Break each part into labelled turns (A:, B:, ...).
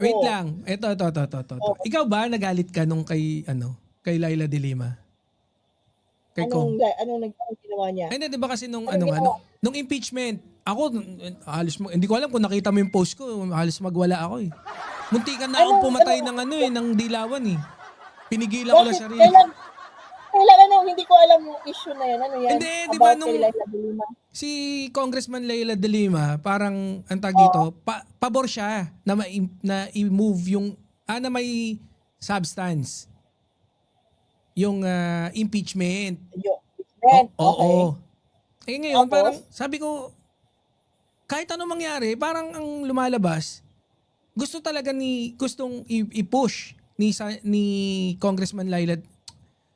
A: Wait
B: Oo.
A: lang. Ito.
B: Oo.
A: Ikaw ba nagalit ka nung kay Laila de Lima? Kay Kong?
B: Anong ginawa niya?
A: Ay, hindi, 'di ba kasi nung
B: Anong ginawa?
A: nung impeachment, ako halos hindi ko alam kung nakita mo yung post ko, halos magwala ako eh. Muntikan na akong pumatay ng ng dilawan eh. Pinigilan ko lang
B: Bakit?
A: sarili.
B: Kailan hindi ko alam yung issue na yan. Ano yan?
A: Hindi, 'di ba
B: About kay
A: nung
B: Laila de Lima?
A: si Congressman Leila de Lima, parang ang tag
B: Oo.
A: dito, pabor siya na na i-move yung na may substance yung impeachment.
B: Yung impeachment. Okay.
A: Oo. Eh ngayon, parang
B: Tapos,
A: sabi ko, kahit ano mangyari, parang ang lumalabas, gustong i-push ni Congressman Laila,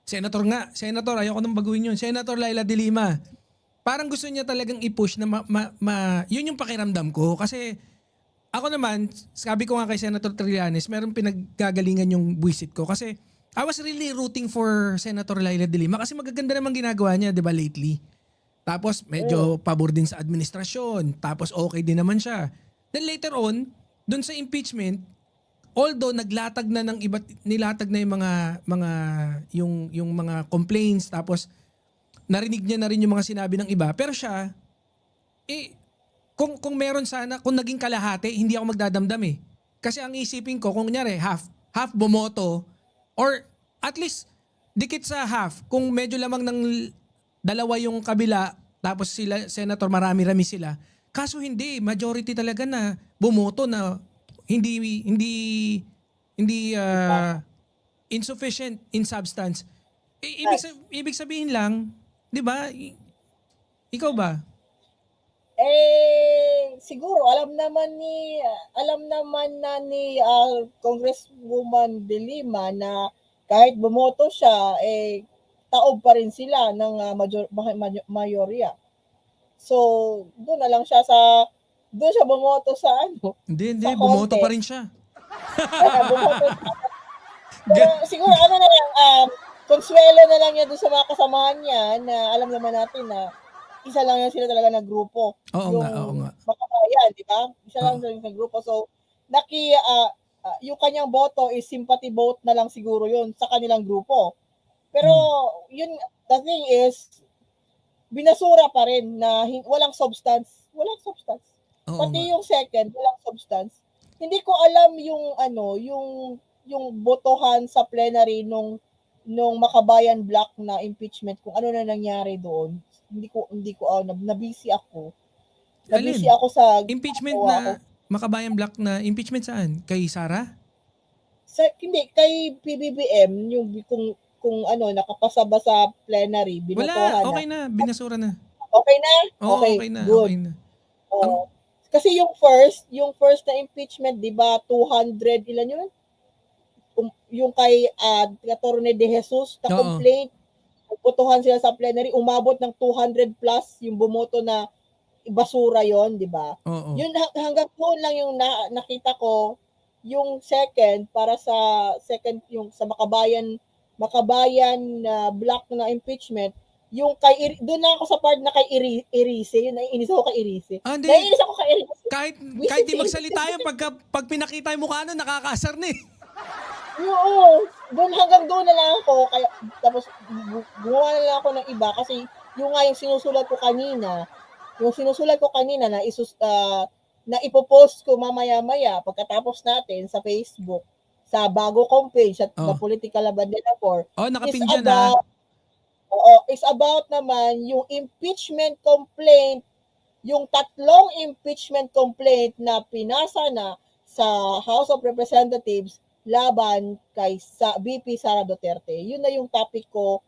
A: Senator, ayoko nang baguhin yun, Senator Laila de Lima. Parang gusto niya talagang i-push na yun yung pakiramdam ko. Kasi ako naman, sabi ko nga kay Senator Trillanes, meron pinaggagalingan yung buwisit ko. Kasi I was really rooting for Senator Laila de Lima kasi magaganda naman ginagawa niya, di ba, lately. Tapos medyo pabor din sa administrasyon. Tapos okay din naman siya. Then later on, dun sa impeachment, although nilatag na yung yung mga complaints, tapos narinig niya na rin yung mga sinabi ng iba, pero siya kung meron sana, kung naging kalahati, hindi ako magdadamdam eh. Kasi ang isipin ko, kung kunyari half bumoto, or at least dikit sa half, kung medyo lamang ng dalawa yung kabila, tapos sila, senator, marami-rami sila. Kaso hindi, majority talaga na bumoto na hindi insufficient in substance. Ibig sabihin lang, 'di ba? Ikaw ba?
B: siguro alam naman na ni Congresswoman de Lima na kahit bumoto siya, taob pa rin sila ng mayorya. So, doon siya bumoto sa
A: Hindi,
B: sa
A: bumoto
B: korte.
A: pa rin siya.
B: Bumoto pero siguro na lang, konsuelo na lang yan doon sa mga kasamahan niya na alam naman natin na isa lang yan sila talaga na grupo.
A: Oo
B: Yung
A: nga.
B: makabayan, di ba? Isa lang
A: Oo.
B: sila na grupo. So, yung kanyang boto is sympathy vote na lang siguro yun sa kanilang grupo. Pero, yun, the thing is, binasura pa rin na walang substance. Walang substance.
A: Oo nga.
B: Pati yung second, walang substance. Hindi ko alam yung botohan sa plenary nung Makabayan Block na impeachment, kung ano na nangyari doon. Hindi ko nabisi ako. Nabisi
A: Alin?
B: ako sa
A: Impeachment
B: ginagawa ko.
A: na Makabayan Black na impeachment saan? Kay Sara?
B: Hindi, kay PBBM, yung kung nakapasa ba sa plenary,
A: Wala,
B: binotohan na.
A: okay na, binasura na.
B: Okay na?
A: Oo,
B: Okay,
A: okay na,
B: good.
A: okay na. Ang
B: Oo. Kasi yung first na impeachment, 'di ba, 200 ilan 'yun? Yung kay Attorney De Jesus na
A: oo.
B: complaint, botohan sila sa plenary, umabot ng 200 plus yung bumoto na basura 'yon, 'di ba?
A: Oo.
B: Yun hanggang doon lang yung nakita ko yung second para sa second yung sa Makabayan na block na impeachment, yung kay doon na ako sa part na kay Erice, yun naiinis ako kay Erice.
A: Hindi,
B: Naiinis ako kay Erice.
A: kahit di magsalita yun, pag pinakita yung mukha nun, nakakasar na eh.
B: Oo, hanggang doon na lang ako, kaya tapos gumawa na lang ako ng iba kasi yung nga yung sinusulat ko kanina na ipo-post ko mamaya-maya pagkatapos natin sa Facebook, sa bago kong page at The
A: Oh.
B: Political Labandera 4,
A: Oh,
B: is
A: nakapin dyan
B: about naman yung impeachment complaint, yung tatlong impeachment complaint na pinasa na sa House of Representatives laban kay VP Sara Duterte. Yun na yung topic ko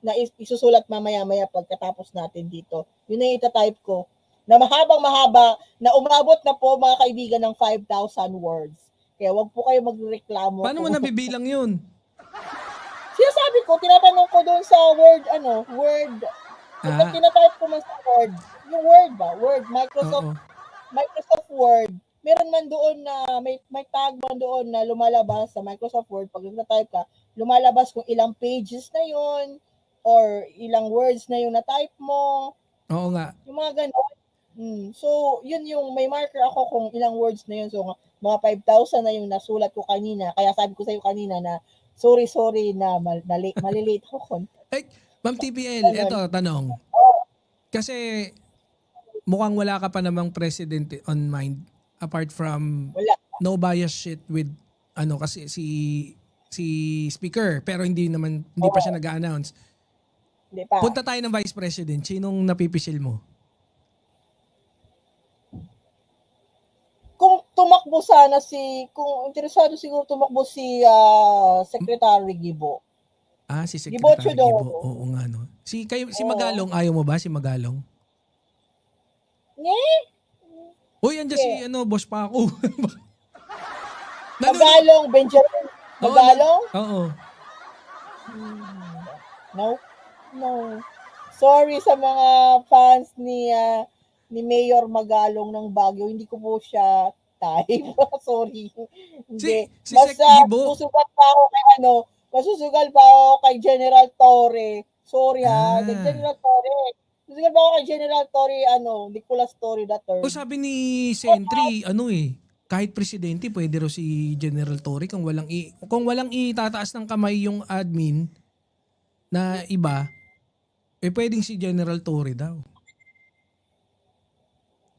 B: na isusulat mamaya-maya pagkatapos natin dito. Yun na yung itatype ko na mahabang-mahaba na umabot na po mga kaibigan ng 5,000 words. Kaya wag po kayo magreklamo.
A: Paano mo nabibilang yun?
B: Sinasabi ko, tinatanong ko doon sa Word, pag tinatype ko man sa Word, yung Word ba? Word, Microsoft Word, meron man doon na, may tag man doon na lumalabas sa Microsoft Word, pag nagtatype ka, lumalabas kung ilang pages na yon or ilang words na yung na-type mo.
A: Oo nga.
B: Yung mga ganon. So, yun yung may marker ako kung ilang words na yun. So, mga 5,000 na yung nasulat ko kanina. Kaya sabi ko sa'yo kanina na, sorry na malilate ako konti.
A: Ay, Ma'am TPL,
B: Ganun.
A: eto tanong. Kasi mukhang wala ka pa namang president on mind apart from
B: Wala.
A: no bias shit with kasi si speaker pero hindi pa siya nag-a-announce.
B: Hindi pa.
A: Punta tayo ng vice president. Sinong napipisil mo?
B: Kung tumakbo sana kung interesado siguro tumakbo si Secretary Gibo.
A: Si
B: Gibo
A: Secretary
B: Chodoro.
A: Gibo. Oo nga no. Si Magalong, ayaw mo ba si Magalong?
B: Nye?
A: Uy, andyan si Boss Paco.
B: Magalong, Benjamin. Magalong?
A: Oo.
B: No. Sorry sa mga fans ni Mayor Magalong ng Baguio. Hindi ko po siya type. Sorry. Hindi.
A: Si Sec
B: Basta
A: Gibo.
B: susugal pa ako kay masusugal pa ako kay General Torre. Sorry ha. Kay General Torre. Susugal pa ako kay General Torre, Nicolas Torre III.
A: Sabi ni Sentry, kahit presidente pwede raw si General Torre kung walang itataas ng kamay yung admin na iba, pwedeng si General Torre daw.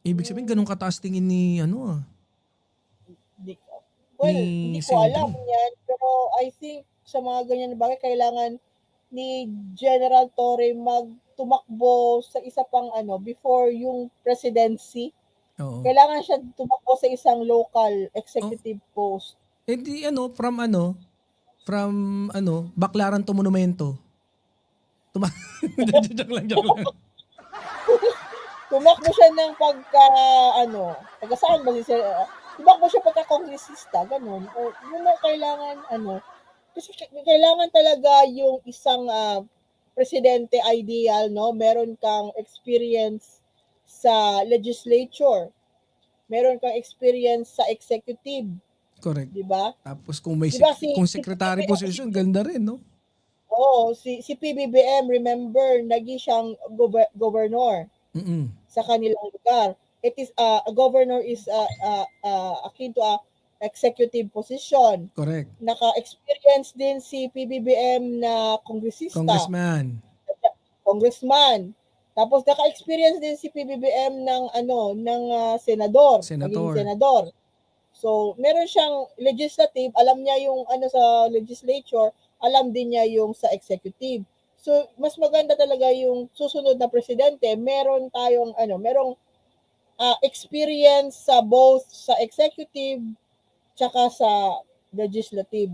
A: Ibig sabihin ganun kataas tingin ni
B: Hindi ko alam yan. Pero I think sa mga ganyan na bagay, kailangan ni General Torre tumakbo sa isa pang before yung presidency.
A: Oo.
B: Kailangan siya tumakbo sa isang local executive post.
A: From Baclaran to Monumento. Joke lang.
B: Tumakbo siya ng taga saan ba siya? Tumakbo siya pagka-kongresista, ganun. O, yun ang kailangan, kasi kailangan talaga yung isang presidente ideal, no? Meron kang experience sa legislature. Meron kang experience sa executive.
A: Correct.
B: Di ba?
A: Tapos kung may
B: Diba
A: kung secretary position, ganda rin, no?
B: Oo, si PBBM, remember, naging siyang governor sa kanilang lugar. It is a governor is akin to a executive position.
A: Correct.
B: Naka-experience din si PBBM na congressman. Tapos naka-experience din si PBBM ng senador, naging senador. So, meron siyang legislative, alam niya yung sa legislature, alam din niya yung sa executive. So, mas maganda talaga yung susunod na presidente, merong experience sa both sa executive tsaka sa legislative.